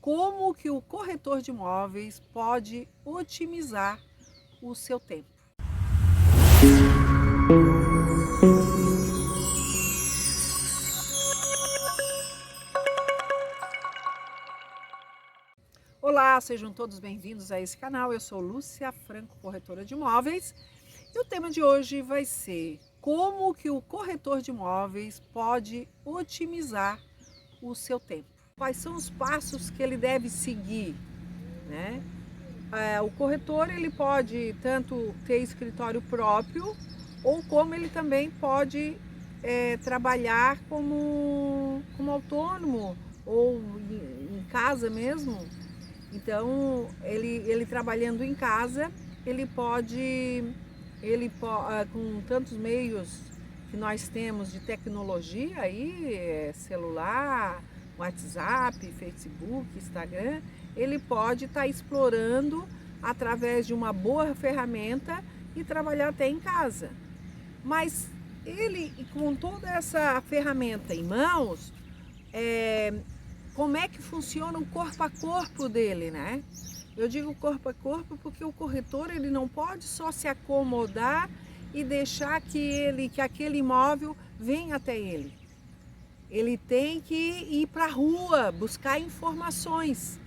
como que o corretor de imóveis pode otimizar o seu tempo. Olá, sejam todos bem-vindos a esse canal. Eu sou Lúcia Franco, corretora de imóveis, e o tema de hoje vai ser como que o corretor de imóveis pode otimizar o seu tempo. Quais são os passos que ele deve seguir, né? O corretor ele pode tanto ter escritório próprio ou como ele também pode trabalhar como autônomo ou em casa mesmo. Então, ele trabalhando em casa, com tantos meios que nós temos de tecnologia aí, celular, WhatsApp, Facebook, Instagram, ele pode estar explorando através de uma boa ferramenta e trabalhar até em casa. Mas ele, com toda essa ferramenta em mãos, como é que funciona o corpo a corpo dele, né? Eu digo corpo a corpo porque o corretor ele não pode só se acomodar e deixar que aquele imóvel venha até ele. Ele tem que ir para a rua, buscar informações.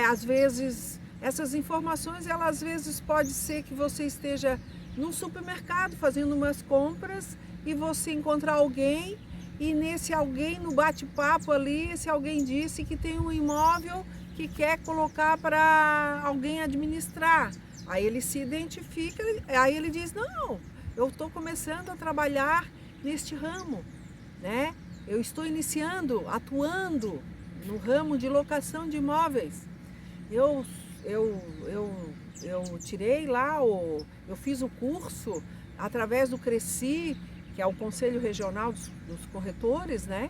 Às vezes, essas informações, às vezes pode ser que você esteja num supermercado fazendo umas compras e você encontrar alguém e nesse alguém, no bate-papo ali, esse alguém disse que tem um imóvel que quer colocar para alguém administrar. Aí ele se identifica, aí ele diz, não, eu estou começando a trabalhar neste ramo, né? Eu estou iniciando, atuando no ramo de locação de imóveis. Eu tirei lá, eu fiz o curso através do Cresci, que é o Conselho Regional dos Corretores, né?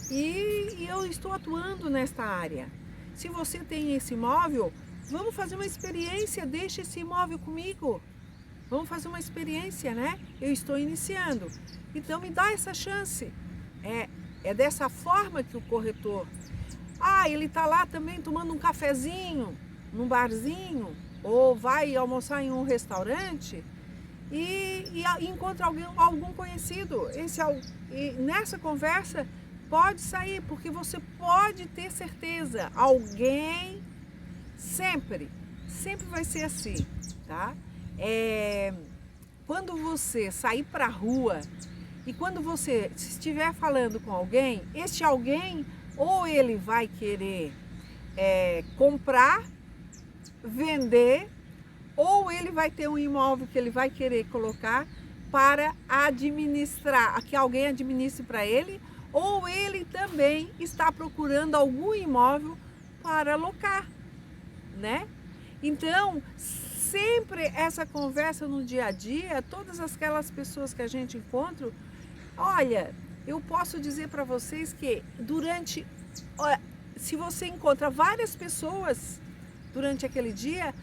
E eu estou atuando nesta área. Se você tem esse imóvel, vamos fazer uma experiência, deixa esse imóvel comigo. Vamos fazer uma experiência, né? Eu estou iniciando. Então me dá essa chance. É dessa forma que o corretor... ele está lá também tomando um cafezinho, num barzinho, ou vai almoçar em um restaurante e encontra algum conhecido. E nessa conversa pode sair, porque você pode ter certeza, alguém sempre vai ser assim, tá? Quando você sair para a rua e quando você estiver falando com alguém, este alguém ou ele vai querer comprar, vender, ou ele vai ter um imóvel que ele vai querer colocar para administrar, que alguém administre para ele, ou ele também está procurando algum imóvel para alocar, né? Então, sempre essa conversa no dia a dia, todas aquelas pessoas que a gente encontra, olha, eu posso dizer para vocês que se você encontra várias pessoas durante aquele dia,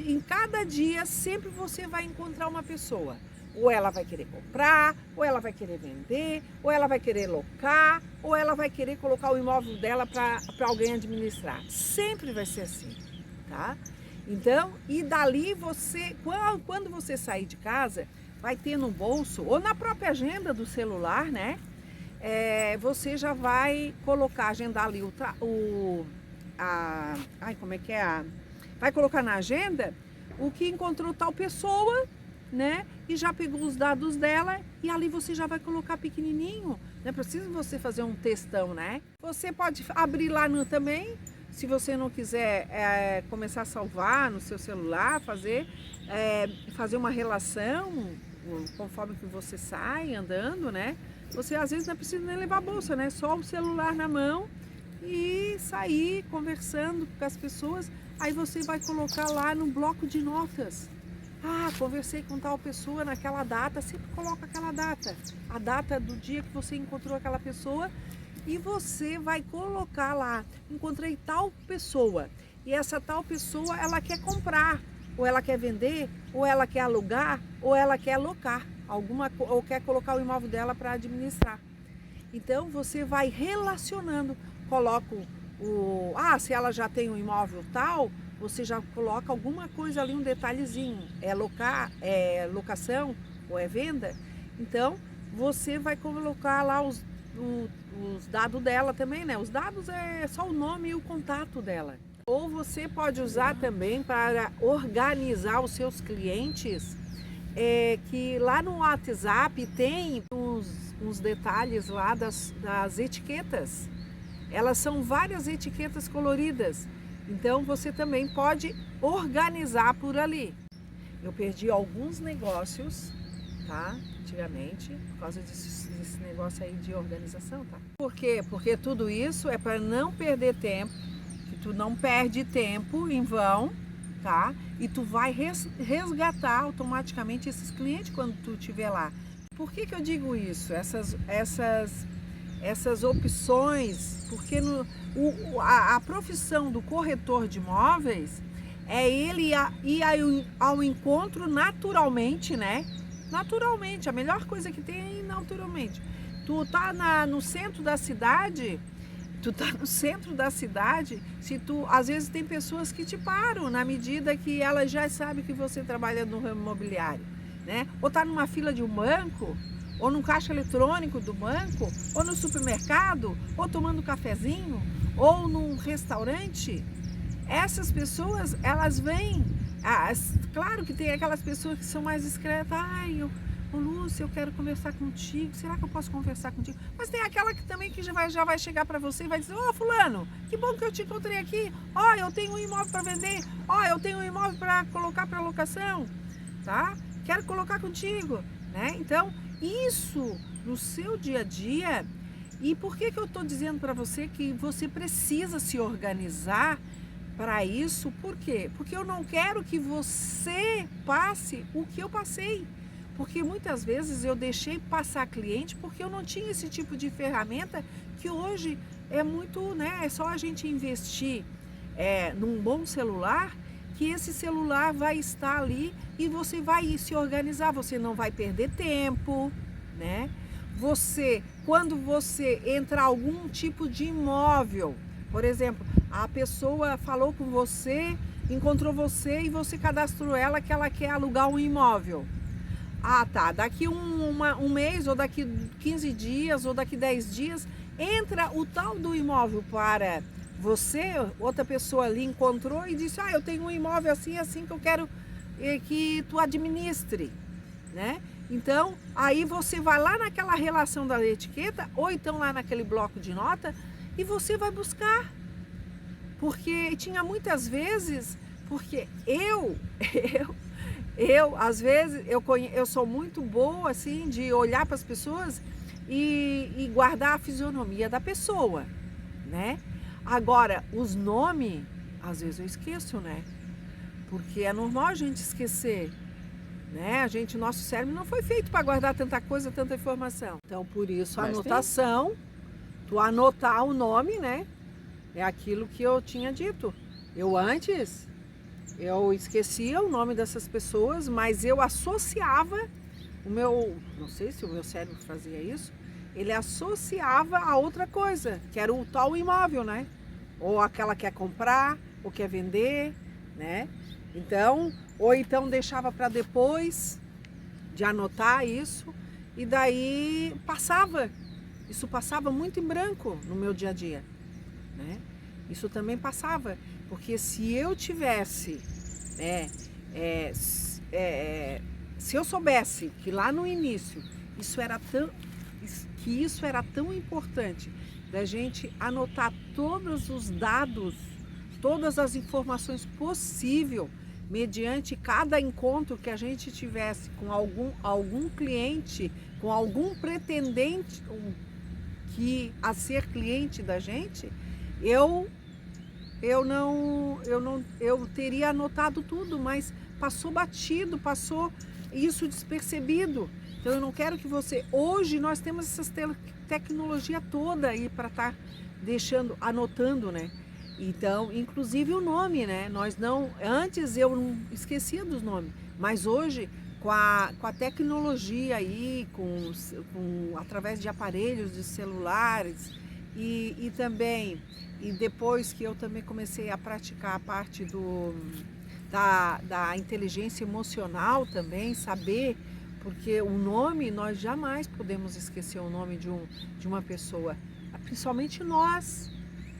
em cada dia sempre você vai encontrar uma pessoa. Ou ela vai querer comprar, ou ela vai querer vender, ou ela vai querer locar, ou ela vai querer colocar o imóvel dela para alguém administrar. Sempre vai ser assim, tá? Então, e dali quando você sair de casa, vai ter no bolso ou na própria agenda do celular, né? Você já vai agendar ali vai colocar na agenda o que encontrou tal pessoa, né? E já pegou os dados dela e ali você já vai colocar pequenininho. Não é preciso você fazer um textão, né? Você pode abrir lá também, se você não quiser começar a salvar no seu celular, fazer uma relação conforme que você sai andando, né? Você às vezes não precisa nem levar a bolsa, né? Só o celular na mão e sair conversando com as pessoas. Aí você vai colocar lá no bloco de notas. Conversei com tal pessoa naquela data, sempre coloca aquela data. A data do dia que você encontrou aquela pessoa e você vai colocar lá, encontrei tal pessoa. E essa tal pessoa, ela quer comprar, ou ela quer vender, ou ela quer alugar, ou ela quer alocar, ou quer colocar o imóvel dela para administrar. Então você vai relacionando, coloco se ela já tem um imóvel tal, você já coloca alguma coisa ali, um detalhezinho, é locação ou é venda, então você vai colocar lá os dados dela também, né? Os dados é só o nome e o contato dela. Ou você pode usar também para organizar os seus clientes, que lá no WhatsApp tem uns detalhes lá das etiquetas. Elas são várias etiquetas coloridas, então você também pode organizar por ali. Eu perdi alguns negócios, tá? Antigamente, por causa desse negócio aí de organização, tá? Por quê? Porque tudo isso é para não perder tempo, que tu não perde tempo em vão, tá? E tu vai resgatar automaticamente esses clientes quando tu estiver lá. Por que eu digo isso? Essas opções, porque a profissão do corretor de imóveis é ele ir ao encontro naturalmente, né? Naturalmente, a melhor coisa que tem é naturalmente. Tu tá no centro da cidade, se tu, às vezes tem pessoas que te param na medida que elas já sabem que você trabalha no ramo imobiliário, né? Ou tá numa fila de um banco, ou num caixa eletrônico do banco, ou no supermercado, ou tomando um cafezinho, ou num restaurante. Essas pessoas, elas vêm, claro que tem aquelas pessoas que são mais discretas, ô Lúcia, eu quero conversar contigo, será que eu posso conversar contigo? Mas tem aquela que também que já vai chegar para você e vai dizer, fulano, que bom que eu te encontrei aqui, eu tenho um imóvel para vender, eu tenho um imóvel para colocar para locação, tá? Quero colocar contigo, né? Então, isso no seu dia a dia. E por que eu estou dizendo para você que você precisa se organizar para isso? Por quê? Porque eu não quero que você passe o que eu passei. Porque muitas vezes eu deixei passar cliente porque eu não tinha esse tipo de ferramenta que hoje é muito, né? É só a gente investir num bom celular, que esse celular vai estar ali e você vai se organizar, você não vai perder tempo, né? Quando você entra em algum tipo de imóvel, por exemplo, a pessoa falou com você, encontrou você e você cadastrou ela que ela quer alugar um imóvel. Tá, daqui um mês, ou daqui 15 dias, ou daqui 10 dias, entra o tal do imóvel para você, outra pessoa ali encontrou e disse, eu tenho um imóvel assim, assim que eu quero que tu administre, né? Então, aí você vai lá naquela relação da etiqueta, ou então lá naquele bloco de nota, e você vai buscar. Porque tinha muitas vezes, porque às vezes, eu sou muito boa, assim, de olhar para as pessoas e guardar a fisionomia da pessoa, né? Agora, os nomes, às vezes eu esqueço, né? Porque é normal a gente esquecer, né? Nosso cérebro não foi feito para guardar tanta coisa, tanta informação. Então, por isso, a anotação, tu anotar o nome, né? É aquilo que eu tinha dito. Eu esquecia o nome dessas pessoas, mas eu associava não sei se o meu cérebro fazia isso, ele associava a outra coisa, que era o tal imóvel, né? Ou aquela que quer comprar, ou quer vender, né? Então, ou então deixava para depois de anotar isso, e daí isso passava muito em branco no meu dia a dia, né? Isso também passava, porque se eu tivesse, se eu soubesse que lá no início isso era tão importante, da gente anotar todos os dados, todas as informações possíveis, mediante cada encontro que a gente tivesse com algum cliente, com algum pretendente a ser cliente da gente, eu teria anotado tudo, mas passou batido, passou isso despercebido. Então eu não quero que hoje nós temos essa tecnologia toda aí para estar anotando, né? Então, inclusive o nome, né? Antes eu não esquecia dos nomes, mas hoje com a tecnologia aí, através de aparelhos de celulares, e também, e depois que eu também comecei a praticar a parte da inteligência emocional também, saber, porque o nome, nós jamais podemos esquecer o nome de uma pessoa, principalmente nós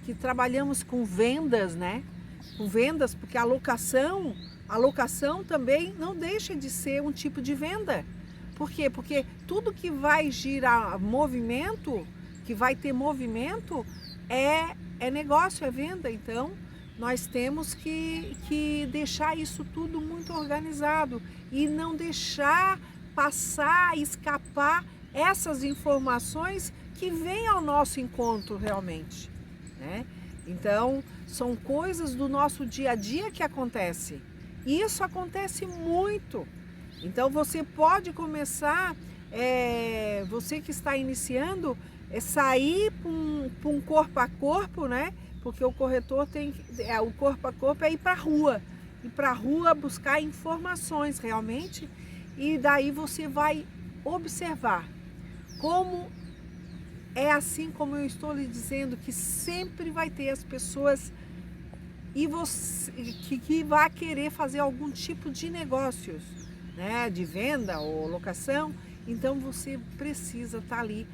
que trabalhamos com vendas, né? Com vendas, porque a locação também não deixa de ser um tipo de venda. Por quê? Porque tudo que vai girar movimento, que vai ter movimento, é negócio, é venda. Então, nós temos que deixar isso tudo muito organizado e não deixar passar, escapar essas informações que vêm ao nosso encontro realmente, né? Então, são coisas do nosso dia a dia que acontecem. E isso acontece muito. Então, você pode começar, você que está iniciando, sair para um corpo a corpo, né? Porque o corretor o corpo a corpo é ir para a rua. Ir para a rua buscar informações realmente. E daí você vai observar como é assim como eu estou lhe dizendo, que sempre vai ter as pessoas e você, que vai querer fazer algum tipo de negócios, né, de venda ou locação. Então você precisa estar ali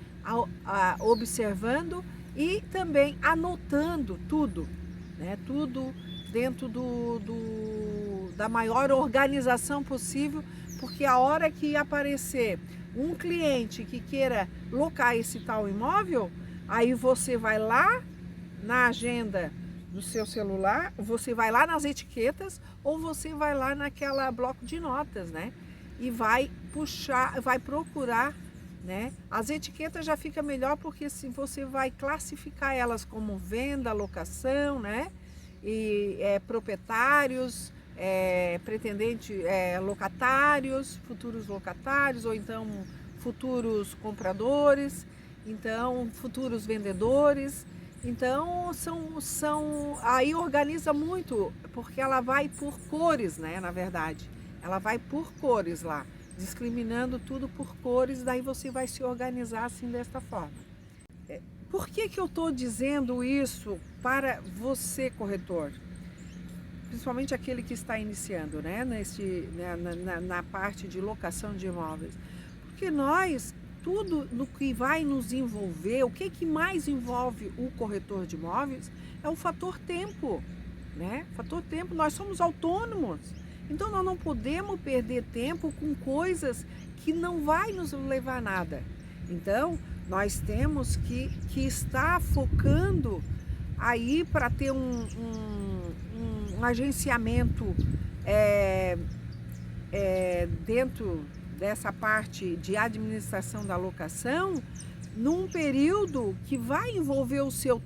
observando e também anotando tudo, né, tudo dentro da maior organização possível, porque a hora que aparecer um cliente que queira locar esse tal imóvel, aí você vai lá na agenda do seu celular, você vai lá nas etiquetas ou você vai lá naquela bloco de notas, né? E vai puxar, vai procurar, né? As etiquetas já fica melhor porque se você vai classificar elas como venda, locação, né? E proprietários, locatários, futuros locatários, ou então futuros compradores, então futuros vendedores. Então aí organiza muito, porque ela vai por cores, né? Na verdade, ela vai por cores lá, discriminando tudo por cores, daí você vai se organizar assim desta forma. Por que eu estou dizendo isso para você, corretor? Principalmente aquele que está iniciando, né? Na parte de locação de imóveis. Porque nós, tudo no que vai nos envolver, o que mais envolve o corretor de imóveis é o fator tempo, né? Fator tempo, nós somos autônomos. Então nós não podemos perder tempo com coisas que não vai nos levar a nada. Então, nós temos que estar focando aí para ter um agenciamento dentro dessa parte de administração da locação, num período que vai envolver o seu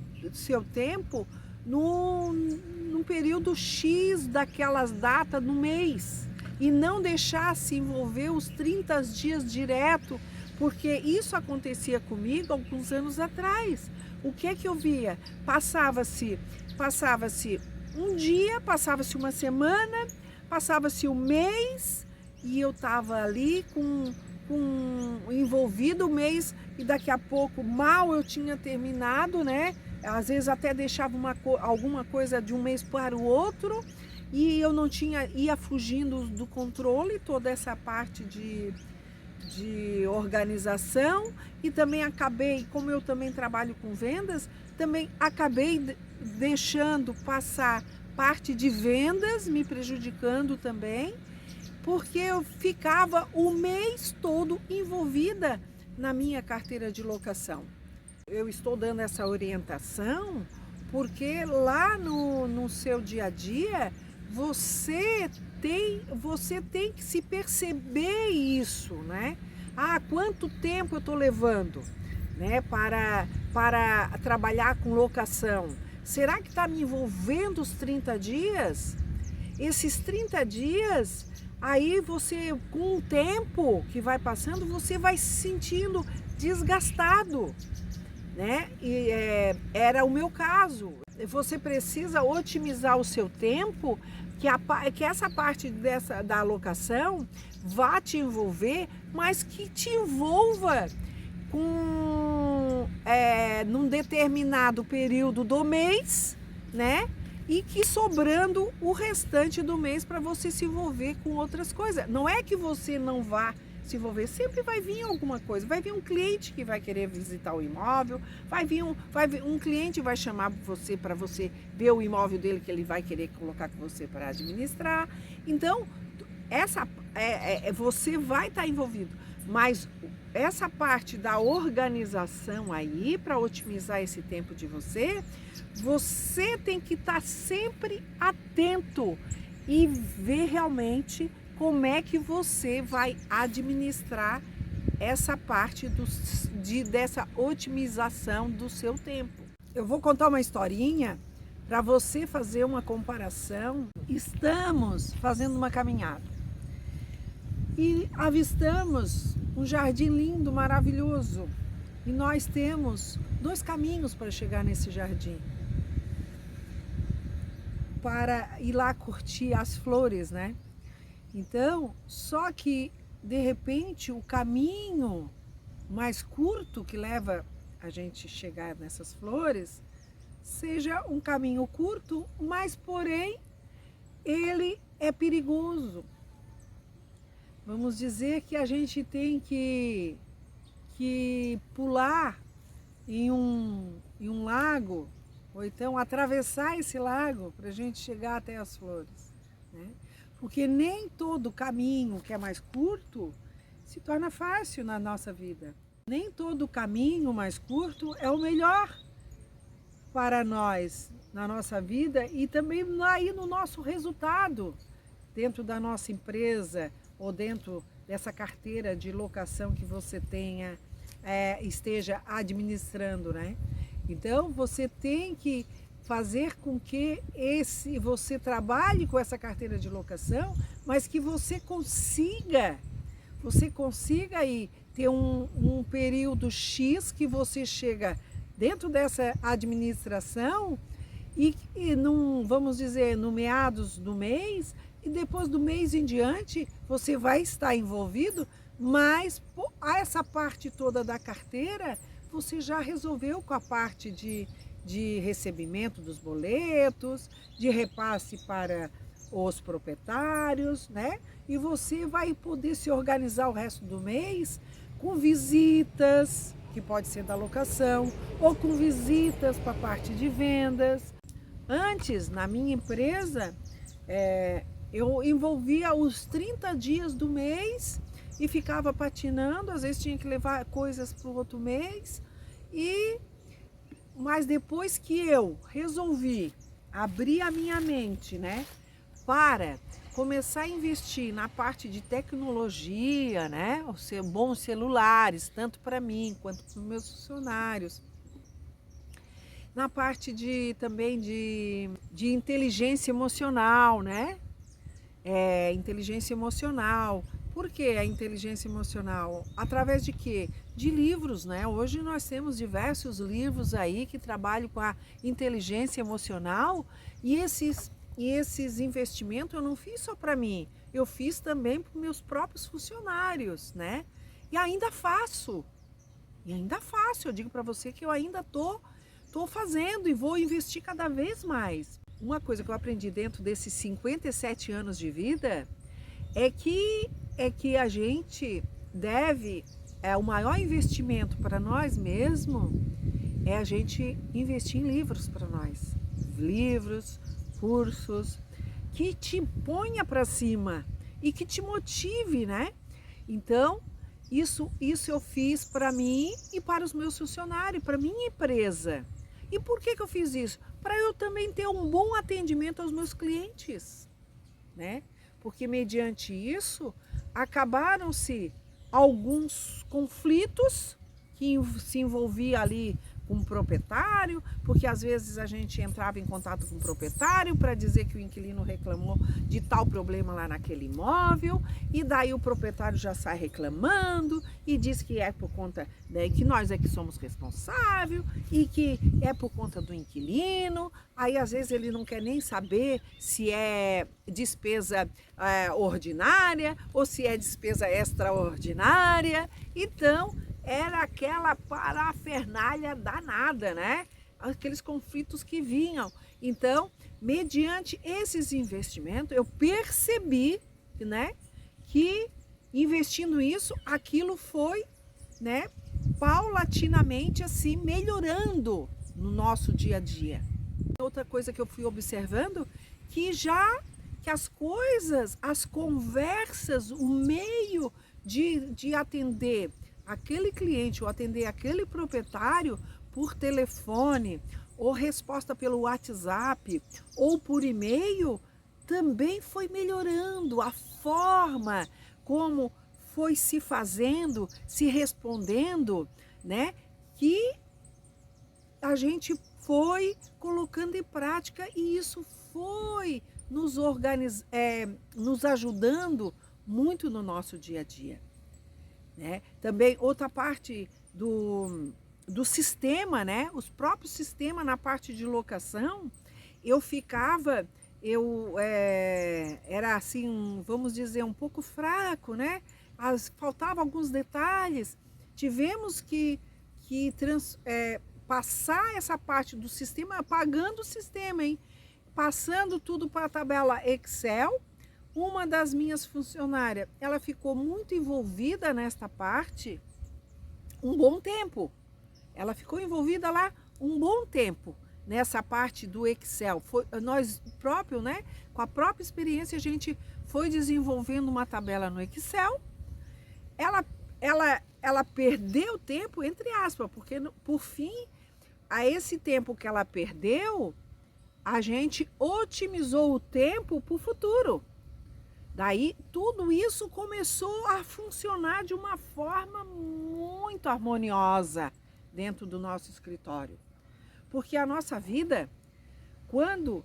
tempo num período X daquelas datas no mês, e não deixar se envolver os 30 dias direto, porque isso acontecia comigo alguns anos atrás. O que é que eu via? Passava-se um dia, passava-se uma semana, passava-se um mês e eu estava ali envolvido o mês, e daqui a pouco mal eu tinha terminado, né? Às vezes até deixava alguma coisa de um mês para o outro e eu não ia fugindo do controle, toda essa parte de organização. E também acabei, como eu também trabalho com vendas, também acabei deixando passar parte de vendas, me prejudicando também, porque eu ficava o mês todo envolvida na minha carteira de locação. Eu estou dando essa orientação porque lá no seu dia a dia você tem que se perceber isso, né? Quanto tempo eu estou levando, né, para trabalhar com locação? Será que está me envolvendo os 30 dias? Esses 30 dias, aí você, com o tempo que vai passando, você vai se sentindo desgastado, né? E era o meu caso. Você precisa otimizar o seu tempo, que essa parte da alocação vá te envolver, mas que te envolva num determinado período do mês, né? E que sobrando o restante do mês para você se envolver com outras coisas. Não é que você não vá se envolver, sempre vai vir alguma coisa. Vai vir um cliente que vai querer visitar o imóvel, vai vir um cliente vai chamar você para você ver o imóvel dele que ele vai querer colocar com você para administrar. Então, você vai estar envolvido, mas essa parte da organização aí, para otimizar esse tempo de você tem que estar sempre atento e ver realmente como é que você vai administrar essa parte dessa otimização do seu tempo. Eu vou contar uma historinha para você fazer uma comparação. Estamos fazendo uma caminhada e avistamos um jardim lindo, maravilhoso. E nós temos 2 caminhos para chegar nesse jardim. Para ir lá curtir as flores, né? Então, só que de repente o caminho mais curto que leva a gente chegar nessas flores seja um caminho curto, mas porém ele é perigoso. Vamos dizer que a gente tem que pular em um lago, ou então atravessar esse lago para a gente chegar até as flores, né? Porque nem todo caminho que é mais curto se torna fácil na nossa vida. Nem todo caminho mais curto é o melhor para nós na nossa vida e também aí no nosso resultado dentro da nossa empresa ou dentro dessa carteira de locação que você esteja administrando, né? Então você tem que fazer com que você trabalhe com essa carteira de locação, mas que você consiga aí ter um período X que você chega dentro dessa administração e vamos dizer, no meados do mês, e depois do mês em diante você vai estar envolvido, mas essa parte toda da carteira você já resolveu com a parte de recebimento dos boletos, de repasse para os proprietários, né? E você vai poder se organizar o resto do mês com visitas, que pode ser da locação, ou com visitas para a parte de vendas. Antes, na minha empresa, eu envolvia os 30 dias do mês e ficava patinando, às vezes tinha que levar coisas para o outro mês. Mas depois que eu resolvi abrir a minha mente, né, para começar a investir na parte de tecnologia, né, bons celulares, tanto para mim quanto para os meus funcionários, na parte também de inteligência emocional, né, inteligência emocional. Por que a inteligência emocional? Através de quê? De livros, né? Hoje nós temos diversos livros aí que trabalham com a inteligência emocional e esses investimentos eu não fiz só para mim, eu fiz também para os meus próprios funcionários, né? E ainda faço, eu digo para você que eu ainda tô fazendo e vou investir cada vez mais. Uma coisa que eu aprendi dentro desses 57 anos de vida é que a gente deve, o maior investimento para nós mesmos é a gente investir em livros para nós. Livros, cursos, que te ponha para cima e que te motive, né? Então, isso eu fiz para mim e para os meus funcionários, para minha empresa. E por que eu fiz isso? Para eu também ter um bom atendimento aos meus clientes, né? Porque mediante isso, acabaram-se alguns conflitos que se envolvia ali com o proprietário, porque às vezes a gente entrava em contato com o proprietário para dizer que o inquilino reclamou de tal problema lá naquele imóvel, e daí o proprietário já sai reclamando e diz que é por conta, né, que nós é que somos responsáveis e que é por conta do inquilino. Aí às vezes ele não quer nem saber se é despesa ordinária ou se é despesa extraordinária. Então era aquela parafernália danada, né? Aqueles conflitos que vinham. Então, mediante esses investimentos, eu percebi, né, que investindo isso, aquilo foi, né, paulatinamente assim melhorando no nosso dia a dia. Outra coisa que eu fui observando, que as coisas, as conversas, o meio de atender aquele cliente ou atender aquele proprietário por telefone, ou resposta pelo WhatsApp, ou por e-mail, também foi melhorando a forma como foi se fazendo, se respondendo, né? Que a gente foi colocando em prática e isso foi nos ajudando muito no nosso dia a dia, né? Também outra parte do sistema, né? Os próprios sistemas na parte de locação, era assim, vamos dizer, um pouco fraco, né? Faltavam alguns detalhes. Tivemos que passar essa parte do sistema, apagando o sistema, hein? Passando tudo para a tabela Excel. Uma das minhas funcionárias, ela ficou muito envolvida nesta parte um bom tempo. Ela ficou envolvida lá um bom tempo nessa parte do Excel. Nós próprios, né, com a própria experiência, a gente foi desenvolvendo uma tabela no Excel. Ela perdeu tempo, entre aspas, porque por fim, a esse tempo que ela perdeu, a gente otimizou o tempo para o futuro. Daí, tudo isso começou a funcionar de uma forma muito harmoniosa dentro do nosso escritório. Porque a nossa vida, quando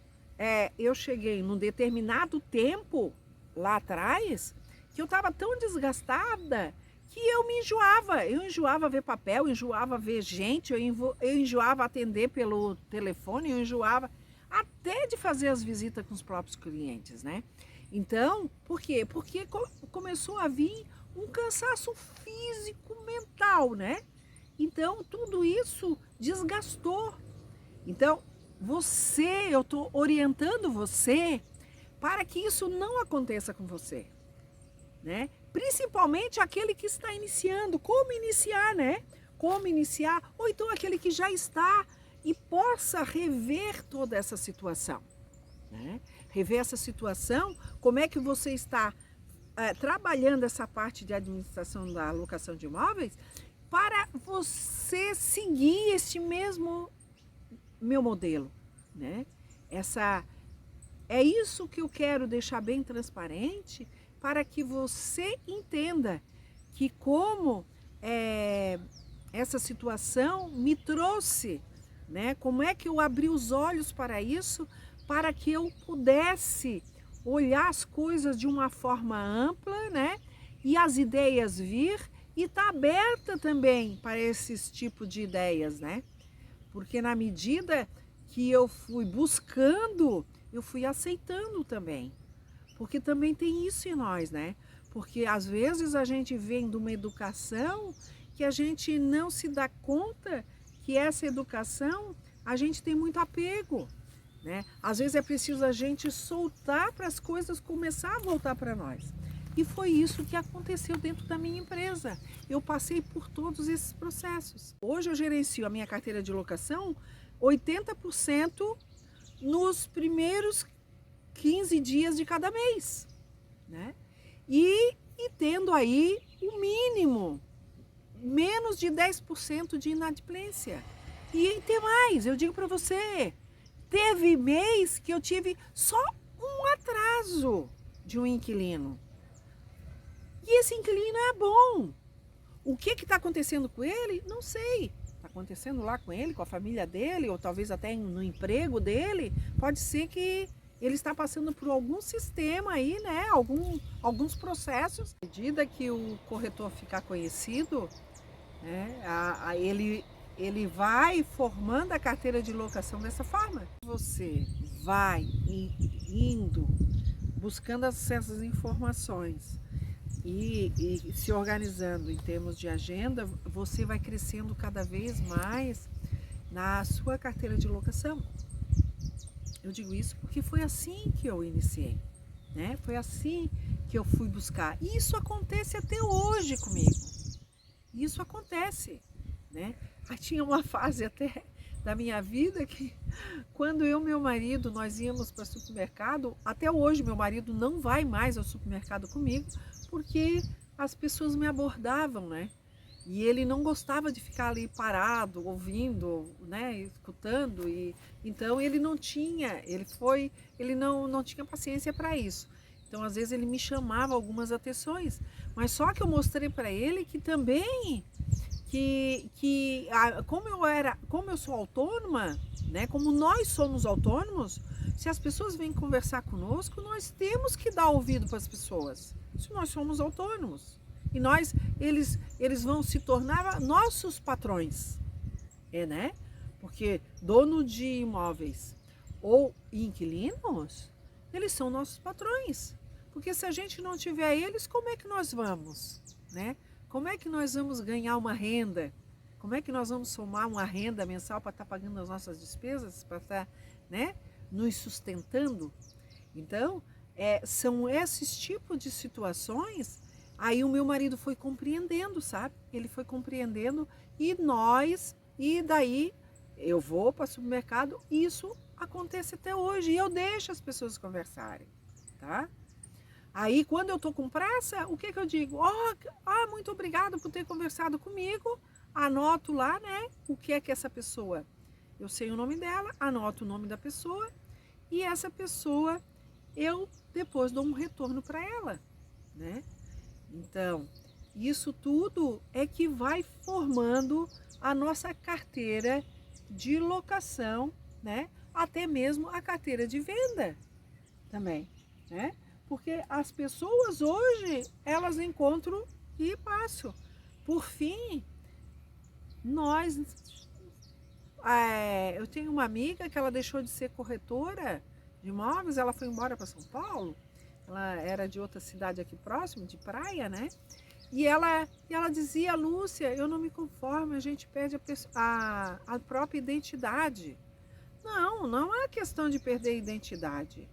eu cheguei num determinado tempo lá atrás, que eu estava tão desgastada que eu me enjoava. Eu enjoava ver papel, eu enjoava ver gente, eu enjoava atender pelo telefone, eu enjoava até de fazer as visitas com os próprios clientes, né? Então, por quê? Porque começou a vir um cansaço físico, mental, né? Então, tudo isso desgastou. Então, eu estou orientando você para que isso não aconteça com você, né? Principalmente aquele que está iniciando, como iniciar, né? Como iniciar, ou então aquele que já está e possa rever toda essa situação, né? Rever essa situação, como é que você está trabalhando essa parte de administração da locação de imóveis para você seguir este mesmo meu modelo, né? É isso que eu quero deixar bem transparente para que você entenda que como essa situação me trouxe, né? Como é que eu abri os olhos para isso, para que eu pudesse olhar as coisas de uma forma ampla, né? E as ideias vir e estar aberta também para esses tipos de ideias, né? Porque na medida que eu fui buscando, eu fui aceitando também. Porque também tem isso em nós, né? Porque às vezes a gente vem de uma educação que a gente não se dá conta que essa educação, a gente tem muito apego, né? Às vezes é preciso a gente soltar para as coisas começar a voltar para nós. E foi isso que aconteceu dentro da minha empresa. Eu passei por todos esses processos. Hoje eu gerencio a minha carteira de locação 80% nos primeiros 15 dias de cada mês, né? E tendo aí o mínimo, menos de 10% de inadimplência. E tem mais, eu digo para você, teve mês que eu tive só um atraso de um inquilino. E esse inquilino é bom. O que está acontecendo com ele? Não sei. Está acontecendo lá com ele, com a família dele, ou talvez até no emprego dele. Pode ser que ele está passando por algum sistema aí, né? Alguns processos. À medida que o corretor ficar conhecido, né? Ele vai formando a carteira de locação dessa forma. Você vai indo, buscando essas informações, e se organizando em termos de agenda, você vai crescendo cada vez mais na sua carteira de locação. Eu digo isso porque foi assim que eu iniciei, né? Foi assim que eu fui buscar. E isso acontece até hoje comigo. Isso acontece, né? Tinha uma fase até da minha vida que quando eu e meu marido, nós íamos para o supermercado, até hoje meu marido não vai mais ao supermercado comigo, porque as pessoas me abordavam, né? E ele não gostava de ficar ali parado, ouvindo, né, escutando, e então ele não tinha, ele não tinha paciência para isso. Então às vezes ele me chamava algumas atenções, mas só que eu mostrei para ele que também como eu sou autônoma, né, como nós somos autônomos, se as pessoas vêm conversar conosco, nós temos que dar ouvido para as pessoas. Se nós somos autônomos. E eles vão se tornar nossos patrões, né? Porque dono de imóveis ou inquilinos, eles são nossos patrões. Porque se a gente não tiver eles, como é que nós vamos, né? Como é que nós vamos ganhar uma renda? Como é que nós vamos somar uma renda mensal para estar pagando as nossas despesas, para estar, né, nos sustentando? Então, são esses tipos de situações. Aí o meu marido foi compreendendo, sabe? Ele foi compreendendo e daí eu vou para o supermercado, e isso acontece até hoje. E eu deixo as pessoas conversarem, tá? Aí quando eu tô com pressa, o que eu digo? Muito obrigado por ter conversado comigo. Anoto lá, né? O que é que essa pessoa... Eu sei o nome dela, anoto o nome da pessoa, e essa pessoa eu depois dou um retorno para ela, né? Então, isso tudo é que vai formando a nossa carteira de locação, né? Até mesmo a carteira de venda também, né? Porque as pessoas hoje, elas encontram e passam. Por fim, eu tenho uma amiga que ela deixou de ser corretora de imóveis, ela foi embora para São Paulo. Ela era de outra cidade aqui próximo, de praia, né? E ela dizia: Lúcia, eu não me conformo, a gente perde a própria identidade. Não é questão de perder a identidade.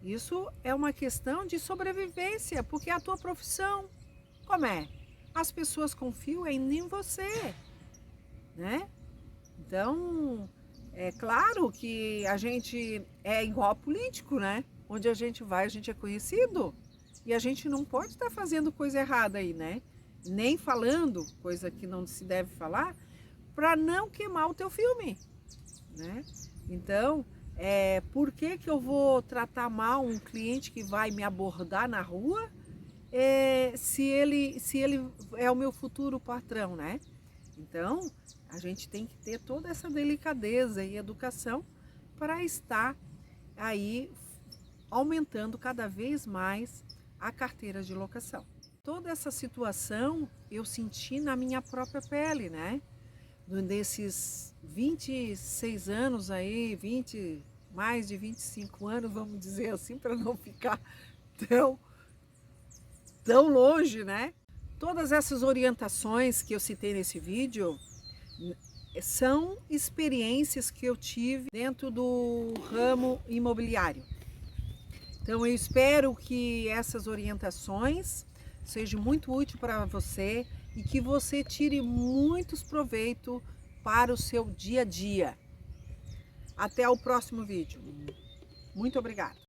Isso é uma questão de sobrevivência, porque é a tua profissão. Como é? As pessoas confiam em você, né? Então, é claro que a gente é igual a político, né? Onde a gente vai, a gente é conhecido. E a gente não pode estar fazendo coisa errada aí, né? Nem falando coisa que não se deve falar, para não queimar o teu filme, né? Então, por que eu vou tratar mal um cliente que vai me abordar na rua, se ele é o meu futuro patrão, né? Então, a gente tem que ter toda essa delicadeza e educação para estar aí aumentando cada vez mais a carteira de locação. Toda essa situação eu senti na minha própria pele, né? Desses 26 anos aí, mais de 25 anos, vamos dizer assim, para não ficar tão longe, né? Todas essas orientações que eu citei nesse vídeo são experiências que eu tive dentro do ramo imobiliário. Então eu espero que essas orientações sejam muito úteis para você e que você tire muitos proveitos para o seu dia a dia. Até o próximo vídeo. Muito obrigada.